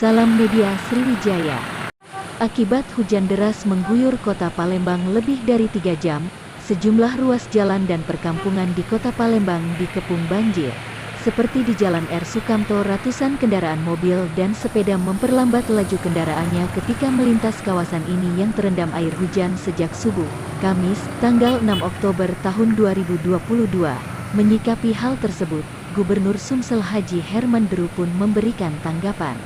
Salam Media Sriwijaya. Akibat hujan deras mengguyur kota Palembang lebih dari 3 jam, sejumlah ruas jalan dan perkampungan di kota Palembang dikepung banjir. Seperti di Jalan R. Sukamto, ratusan kendaraan mobil dan sepeda memperlambat laju kendaraannya ketika melintas kawasan ini yang terendam air hujan sejak subuh, Kamis, tanggal 6 Oktober tahun 2022. Menyikapi hal tersebut, Gubernur Sumsel Haji Herman Deru pun memberikan tanggapan.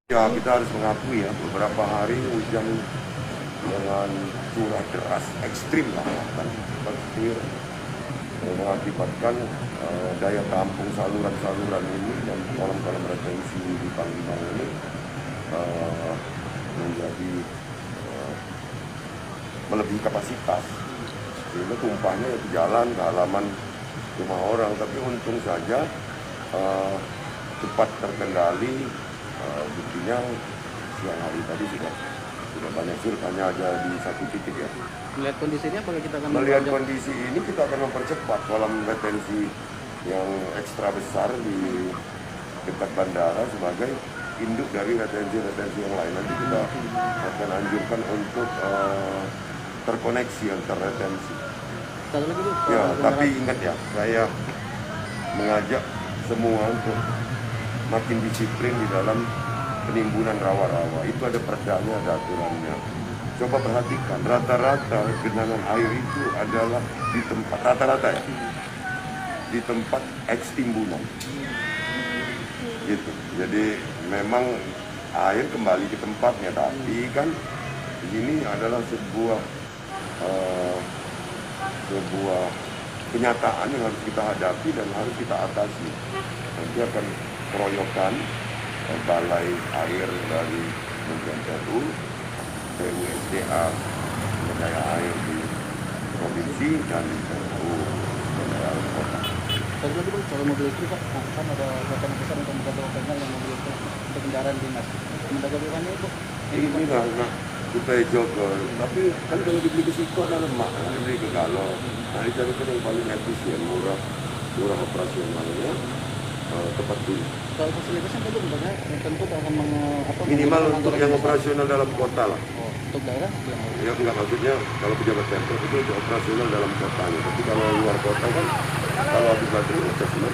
Ya, kita harus mengakui ya, beberapa hari hujan dengan curah deras ekstrim lah, dan banjir mengakibatkan daya tampung saluran-saluran ini dan kolam-kolam retensi di Palembang ini menjadi melebihi kapasitas. Sehingga tumpahnya ke jalan, ke halaman rumah orang, tapi untung saja cepat terkendali. Buktinya siang hari tadi sudah banyak surut, hanya ada di satu titik ya. Melihat kondisinya, apakah kita akan melihat kondisi ini, kita akan mempercepat kolam retensi yang ekstra besar di dekat bandara sebagai induk dari retensi yang lain. Nanti kita akan anjurkan untuk terkoneksi antar retensi. Ya, tapi ingat ya, saya mengajak semua untuk makin disiplin di dalam penimbunan rawa-rawa. Itu ada perdanya, ada aturannya. Coba perhatikan, rata-rata genangan air itu adalah di tempat, rata-rata ya, di tempat eks timbunan. Gitu. Jadi memang air kembali ke tempatnya, tapi kan ini adalah sebuah kenyataan yang harus kita hadapi dan harus kita atasi. Nanti akan keroyokan balai air dari Kementerian PU, PUSDA, daya air di provinsi, dan PU daya air kota. Tadi lagi Bang, soal mobil listrik Pak, kan ada wacana besar untuk menggabungkan yang mobil listrik untuk kendaraan dinas. Menggabungkannya itu? Ini nah, kita jaga, tapi kan kalau dibeli ke situ ada lemak, dibeli ke Galo. Nah, dicarikan yang paling efisien, murah operasionalnya, tepat dulu. Kalau fasilitasnya itu sebenarnya tentu akan minimal untuk yang operasional dalam kota lah. Oh, untuk daerah? Ya enggak, maksudnya kalau pejabat Pemprov itu untuk operasional dalam kotanya. Tapi kalau luar kota kan, kalau habis baterai ngecas semua.